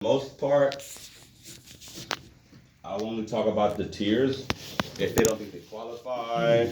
Most part, I only talk about the tiers. If they don't think they qualify,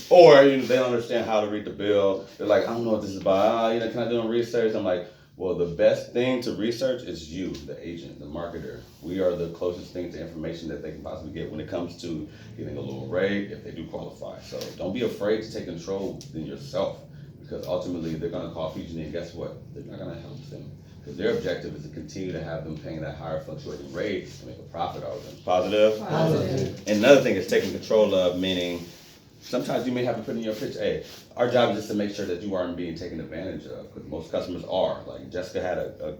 or they don't understand how to read the bill. They're like, I don't know what this is about. Can I do some research? I'm like, well, the best thing to research is you, the agent, the marketer. We are the closest thing to information that they can possibly get when it comes to getting a lower rate if they do qualify. So don't be afraid to take control in yourself, because ultimately they're going to call PG&E, and guess what? They're not going to help them, because their objective is to continue to have them paying that higher fluctuating rate and make a profit out of them. Positive? Positive. And another thing is taking control of, meaning sometimes you may have to put in your pitch, hey, our job is just to make sure that you aren't being taken advantage of, because most customers are. Like Jessica had a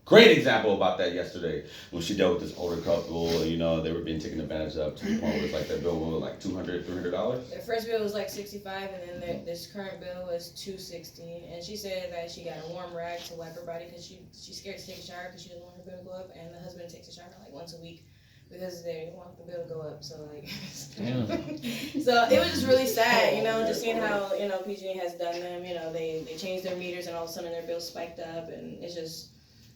great example about that yesterday when she dealt with this older couple. They were being taken advantage of to the point where it's like their bill was like $200, $300. Their first bill was like $65, and then this current bill was $260. And she said that she got a warm rag to wipe her body because she's scared to take a shower because she doesn't want her bill to go up. And the husband takes a shower like once a week because they want the bill to go up. So like, so it was just really sad, just seeing how PG&E has done them. They changed their meters, and all of a sudden their bill spiked up, and it's just.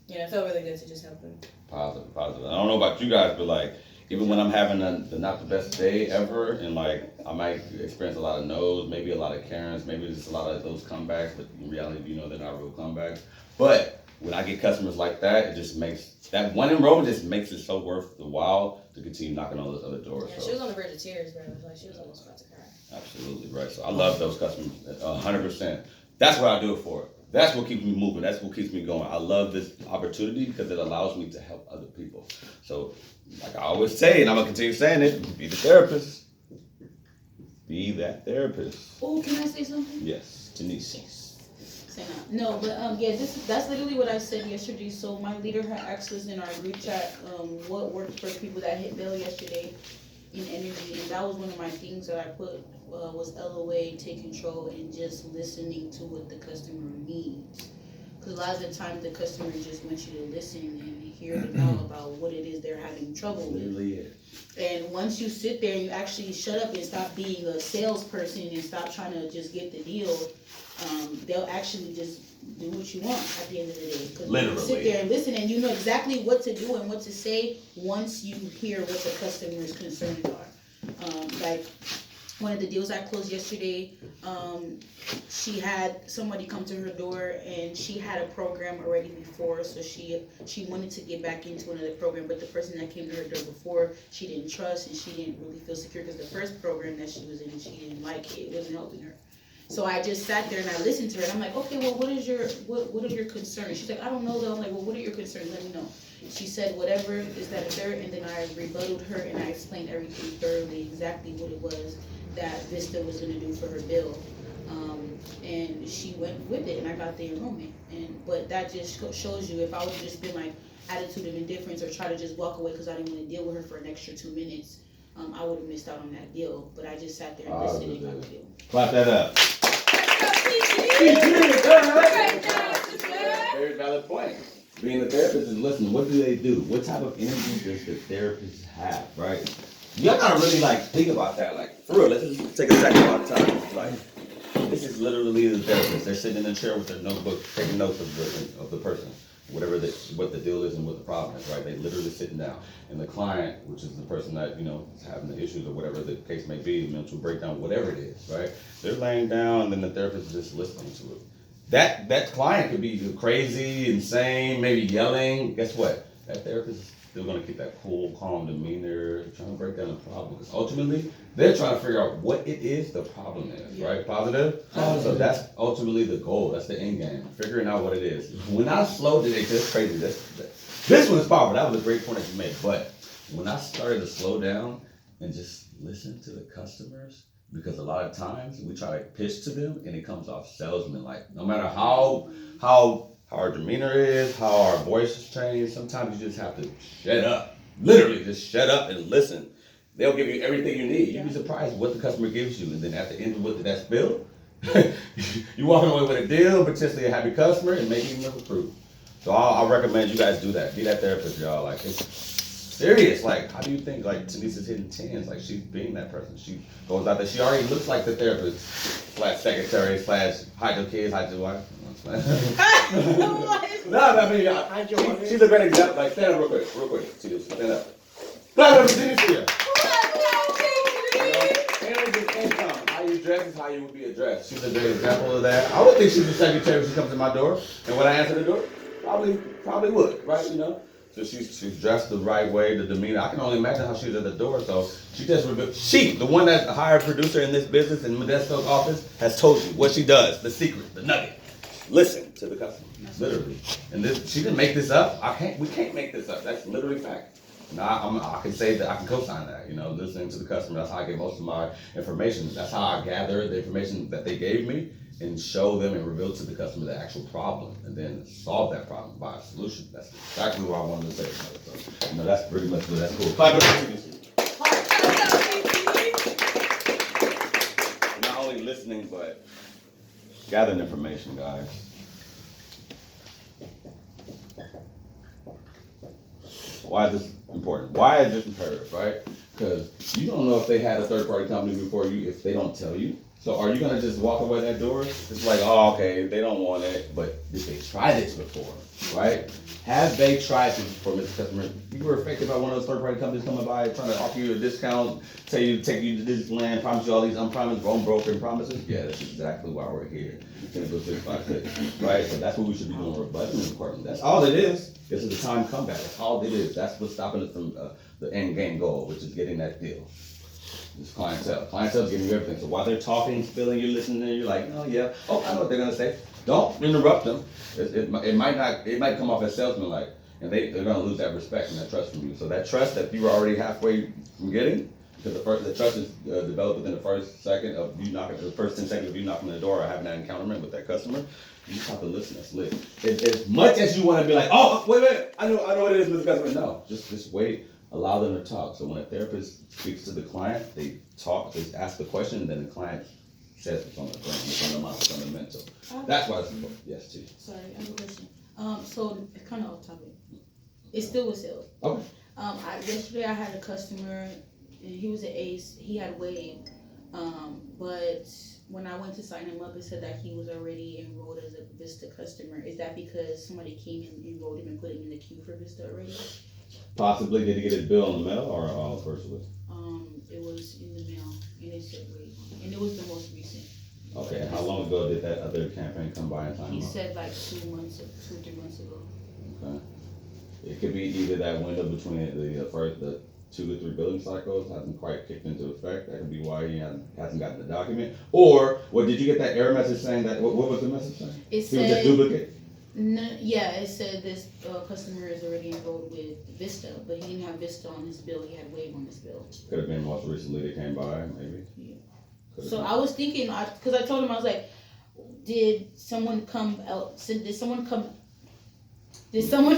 It felt really good to just help them. Positive. I don't know about you guys, but like, even when I'm having the not the best day ever, and like, I might experience a lot of no's, maybe a lot of Karens, maybe just a lot of those comebacks, but in reality, they're not real comebacks. But when I get customers like that, it just makes, that one enrollment just makes it so worth the while to continue knocking on those other doors. Yeah, she was on the verge of tears, bro. Like, she was almost about to cry. Absolutely, right. So I love those customers, 100%. That's what I do it for. That's what keeps me moving. That's what keeps me going. I love this opportunity because it allows me to help other people. So, like I always say, and I'm going to continue saying it, be the therapist. Be that therapist. Oh, can I say something? Yes, Denise. Say no, but that's literally what I said yesterday. So my leader had asked us in our group chat what worked for people that hit bill yesterday in energy, and that was one of my things that I put was LOA, take control, and just listening to what the customer needs. Because a lot of the time the customer just wants you to listen and hear them out about what it is they're having trouble with. Really. And once you sit there and you actually shut up and stop being a salesperson and stop trying to just get the deal, they'll actually just do what you want at the end of the day. Because you sit there and listen, and you know exactly what to do and what to say once you hear what the customer's concerns are. Like one of the deals I closed yesterday, she had somebody come to her door, and she had a program already before, so she wanted to get back into another program, but the person that came to her door before, she didn't trust, and she didn't really feel secure because the first program that she was in, she didn't like it. It wasn't helping her. So I just sat there and I listened to her, and I'm like, okay, well, what are your concerns? She's like, I don't know though. I'm like, well, what are your concerns? Let me know. She said whatever is that a third, and then I rebutted her and I explained everything thoroughly, exactly what it was that Vista was gonna do for her bill. And she went with it, and I got the enrollment. But that just shows you, if I would have just been like attitude of indifference or try to just walk away because I didn't want to deal with her for an extra 2 minutes, I would have missed out on that deal. But I just sat there and listened and got the deal. Clap that up. Very valid point. Being a therapist is listening. What do they do? What type of energy does the therapist have, right? Y'all gotta really think about that. Like, for real, let's just take a second about time. Like, this is literally the therapist. They're sitting in a chair with their notebook, taking notes of the person, what the deal is and what the problem is, right? They literally sitting down. And the client, which is the person that, is having the issues or whatever the case may be, mental breakdown, whatever it is, right? They're laying down, and then the therapist is just listening to it. That client could be crazy, insane, maybe yelling. Guess what? That therapist is still gonna keep that cool, calm demeanor, trying to break down the problem. Because ultimately, they're trying to figure out what it is the problem is, right? Positive? So that's ultimately the goal. That's the end game. Figuring out what it is. When I slowed it, it's just crazy. This one is powerful. That was a great point that you made. But when I started to slow down and just listen to the customers, because a lot of times we try to pitch to them and it comes off salesman-like. No matter how our demeanor is, how our voice is changed, sometimes you just have to shut up. Literally, just shut up and listen. They'll give you everything you need. You'd be surprised what the customer gives you. And then at the end of what that's bill, you're walking away with a deal, potentially a happy customer, and maybe even a proof. So I recommend you guys do that. Be that therapist, y'all. Like, it's serious. Like, how do you think like Tanisha's hitting 10s? Like, she's being that person. She goes out there. She already looks like the therapist / secretary / hide your kids, hide your wife. No, I mean, she's a great example. Like, stand up real quick. See this, stand up. Stand up, Tanisha. Income. How you dress is how you would be addressed. She's a great example of that. I would think she's a secretary when she comes to my door. And when I answer the door, probably would, right? You know? So she's dressed the right way, the demeanor. I can only imagine how she was at the door. So the one that's the hired producer in this business in Modesto's office, has told you what she does, the secret, the nugget. Listen to the customer, literally. And she didn't make this up. We can't make this up. That's literally fact. Now I can say that I can co-sign that. You know, listening to the customer. That's how I get most of my information. That's how I gather the information that they gave me and show them and reveal to the customer the actual problem, and then solve that problem by a solution. That's exactly what I wanted to say. So, you know, that's pretty much that's cool. Not only listening, but gathering information, guys. Why is this important? Why is this imperative, right? Because you don't know if they had a third-party company before you if they don't tell you. So are you gonna just walk away that door? It's like, oh, okay, they don't want it, but did they try this before, right? Have they tried this before, Mr. Customer? You were affected by one of those third-party companies coming by, trying to offer you a discount, tell you to take you to this land, promise you all these unpromised, broken promises? Yeah, that's exactly why we're here. Chemical 656, right? So that's what we should be doing. Rebutting the department. That's all it is. This is the time comeback. That's all it is. That's what's stopping us from the end game goal, which is getting that deal. It's clientele. Clientele's giving you everything. So while they're talking, spilling, you're listening, you're like, oh yeah, oh I know what they're gonna say. Don't interrupt them. It might come off as salesman-like, and they're gonna lose that respect and that trust from you. So that trust that you were already halfway from getting, because the trust is developed within the first second of you knocking, the first 10 seconds of you knocking on the door or having that encounterment with that customer. You just have to listen. That's lit. As much as you want to be like, oh wait, I know what it is, Mr. Customer. No, just wait. Allow them to talk. So when a therapist speaks to the client, they talk, they ask the question, and then the client says what's on the brain, what's on the mind, what's on the mental. That's why it's important. Yes, T. Sorry, I have a question. So kind of off topic. It's still with sales. Okay. Yesterday I had a customer, and he was an ace. He had Wave, but when I went to sign him up, it said that he was already enrolled as a Vista customer. Is that because somebody came and enrolled him and put him in the queue for Vista already? Possibly. Did he get his bill in the mail or personally? It was in the mail, and it said Wave, and it was the most recent. Okay. And how long ago did that other campaign come by and sign him He up? said like 2 months, 3 months ago. Okay. It could be either that window between the 2 to 3 billing cycles hasn't quite kicked into effect. That could be why he hasn't gotten the document. Or, did you get that error message saying that? What was the message saying? It said, was just duplicate. No, yeah, it said this customer is already enrolled with Vista, but he didn't have Vista on his bill. He had Wave on his bill. Could have been most recently they came by, maybe. Yeah. So I was thinking, because I told him, I was like, did someone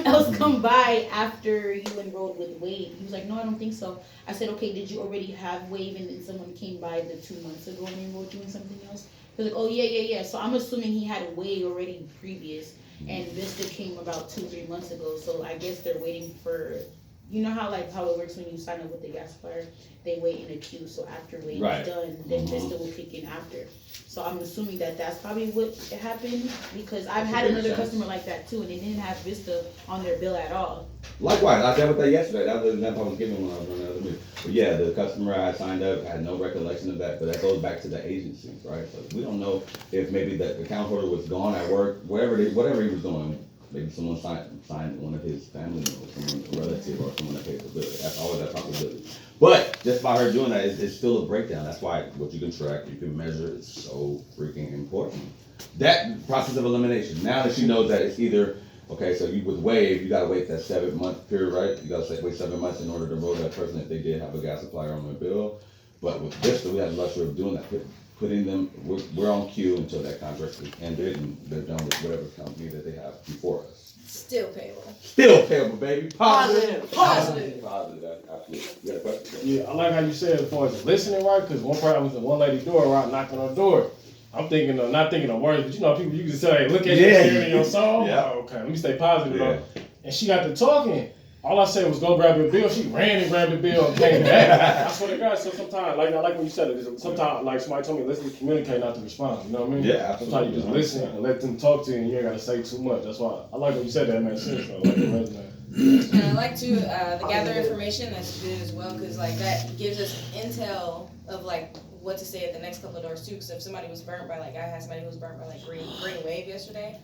else come by after you enrolled with Wave? He was like, no, I don't think so. I said, okay, did you already have Wave and then someone came by 2 months ago and enrolled you in something else? He was like, oh, yeah. So I'm assuming he had a Wave already previous, and Vista came about 2-3 months ago. So I guess they're waiting for, you know how it works when you sign up with the gas supplier? They wait in a queue, so after Wave is done, then Vista will kick in after. So I'm assuming that's probably what happened, because I've had another customer like that too, and they didn't have Vista on their bill at all. Likewise, I dealt with that yesterday. That was the example I was giving when I was on the other meeting. But yeah, the customer I signed up had no recollection of that, but that goes back to the agencies, right? So we don't know if maybe the account holder was gone at work, whatever he was doing. Maybe someone signed one of his family members, someone, a relative, or someone that pays the bill. That's always that possibility. But just by her doing that, it's still a breakdown. That's why what you can track, you can measure, is so freaking important. That process of elimination. Now that she knows that it's either, okay, so you with Wave, you gotta wait that 7-month period, right? You gotta wait 7 months in order to enroll that person if they did have a gas supplier on their bill. But with Vista, we have the luxury of doing that. Putting them, we're on queue until that contract is ended and they're done with whatever company that they have before us. Still payable. Still payable, baby. Positive. Positive, absolutely. You got a question? Yeah, I like how you said as far as listening, right? Because one part I was at one lady door, where I knocked on her door. I'm thinking of, not thinking of words, but you know, people, you can say, hey, look at you, hearing your song. Yeah. Oh, okay, let me stay positive. Yeah. And she got to talking. all I said was go grab your bill. She ran and grabbed the bill and came back. I swear to God. So sometimes, like I like when you said it. Sometimes, like somebody told me, listen to communicate, not to respond. You know what I mean? Yeah, absolutely. Sometimes you just listen and let them talk to you, and you ain't gotta say too much. That's why I like when you said that. It makes sense. I like the resume. And I like to the gather information. That's good as well, because like that gives us intel of like what to say at the next couple of doors too. Because if somebody was burnt by like I had somebody who was burnt by like green wave yesterday,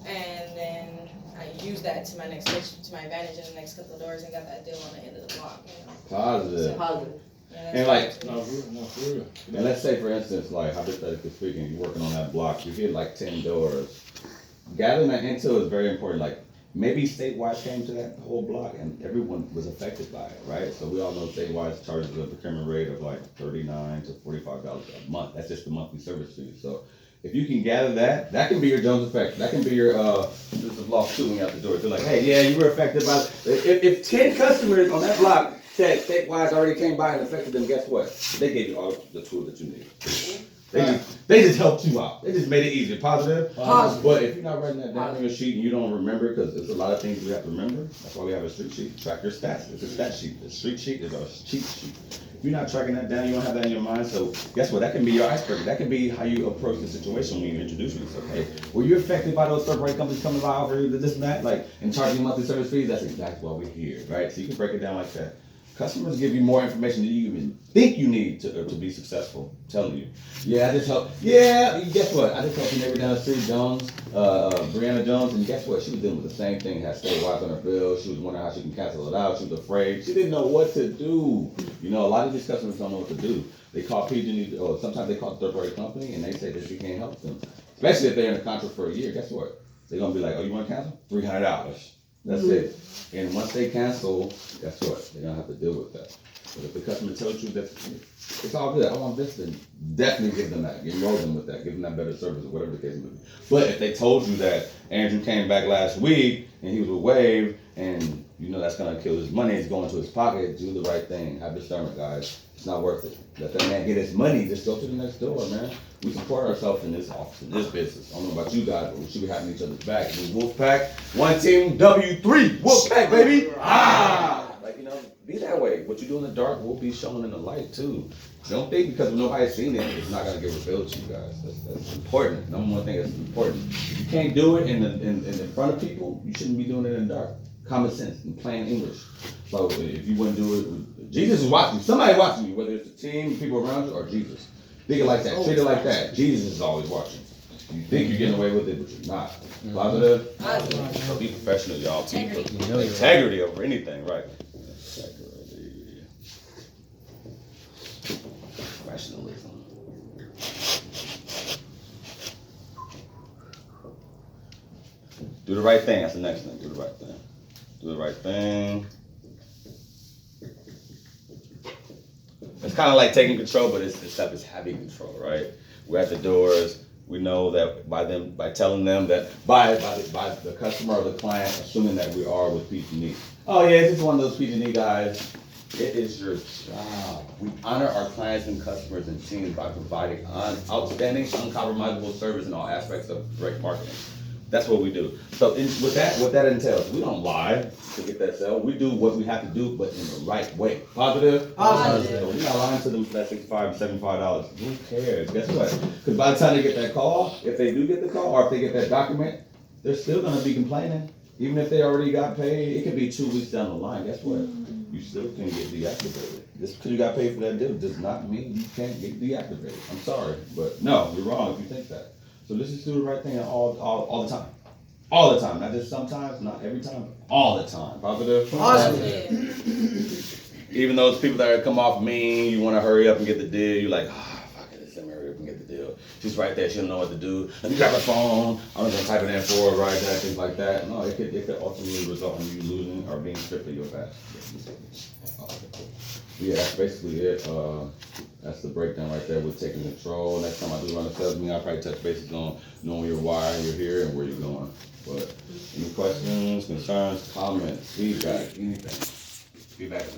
and then I used that to my advantage in the next couple of doors and got that deal on the end of the block. You know? Positive. Positive. Yeah, And like, No, for real. and let's say for instance, like hypothetically speaking, you're working on that block, you hit like 10 doors. Gathering that intel is very important. Like maybe statewide came to that whole block and everyone was affected by it, right? So we all know statewide charges a procurement rate of like $39 to $45 a month. That's just the monthly service fee. So if you can gather that, that can be your Jones effect. That can be your this is law shooting out the door. They're like, hey, yeah, you were affected by if 10 customers on that block said statewide already came by and affected them, guess what? They gave you all the tools that you need. They just helped you out. They just made it easier. Positive. But if you're not writing that down on your sheet and you don't remember, because there's a lot of things we have to remember. That's why we have a street sheet. Track your stats. It's a stat sheet. The street sheet is a cheat sheet. If you're not tracking that down, you don't have that in your mind. So guess what? That can be your icebreaker. That can be how you approach the situation when you introduce yourself. Hey, were you affected by those third-party companies coming by over you, this and that, like, and charging you monthly service fees? That's exactly why we're here, right? So you can break it down like that. Customers give you more information than you even think you need to be successful. I'm telling you. Yeah, I just helped. Yeah, guess what? I just helped your neighbor down the street, Jones, Brianna Jones, and guess what? She was dealing with the same thing. Had statewide on her bill. She was wondering how she can cancel it out. She was afraid. She didn't know what to do. You know, a lot of these customers don't know what to do. They call PG&E, or sometimes they call the third-party company, and they say that you can't help them. Especially if they're in a contract for a year. Guess what? They're gonna be like, oh, you want to cancel? $300. That's it. And once they cancel, guess what? They're gonna have to deal with that. But if the customer tells you that it's all good, I want this, then definitely give them that. Enroll them with that. Give them that better service or whatever the case may be. But if they told you that Andrew came back last week and he was with Wave and you know that's gonna kill his money, it's going to his pocket, do the right thing. Have discernment, guys. It's not worth it. Let that man get his money, just go to the next door, man. We support ourselves in this office, in this business. I don't know about you guys, but we should be having each other's back. We Wolfpack, one team, W3, Wolfpack, baby! Like, you know, be that way. What you do in the dark will be shown in the light, too. Don't think because nobody's seen it, it's not gonna get revealed to you guys. That's important. Number one thing that's important. If you can't do it in front of people, you shouldn't be doing it in the dark. Common sense and plain English. So if you wouldn't do it, Jesus is watching you. Somebody watching you, whether it's the team, people around you, or Jesus. Think it like that. Treat it like that. Jesus is always watching. You think you're getting away with it, but you're not. Positive? Positive. So be professional, y'all. Integrity. Integrity over anything, right? Integrity. Professionalism. Do the right thing. That's the next thing. Do the right thing. Do the right thing. It's kind of like taking control, but it's having control, right? We're at the doors. We know that by telling them that by the customer or the client assuming that we are with PG&E. Oh yeah, this is one of those PG&E guys. It is your job. We honor our clients and customers and teams by providing outstanding, uncompromisable service in all aspects of great marketing. That's what we do. So what that entails, we don't lie to get that sale. We do what we have to do, but in the right way. Positive? Positive. So we're not lying to them for that $65, $75. Who cares? Guess what? Because by the time they get that call, if they do get the call, or if they get that document, they're still going to be complaining. Even if they already got paid, it could be 2 weeks down the line. Guess what? You still can get deactivated. Just because you got paid for that deal does not mean you can't get deactivated. I'm sorry, but no, you're wrong if you think that. So let's just do the right thing all the time. All the time. Not just sometimes, not every time, all the time. Positive? Positive. Even those people that come off mean, you want to hurry up and get the deal, you're like, fuck it, let's hurry up and get the deal. She's right there, she don't know what to do. Let me grab her phone, I'm just gonna type it in for her, right there, things like that. No, it could ultimately result in you losing or being stripped of your badge. Yeah, that's basically it. That's the breakdown right there with taking control. Next time I do run a sales meeting, I'll probably touch bases on knowing your why you're here and where you're going. But any questions, concerns, comments, feedback, anything? Feedback is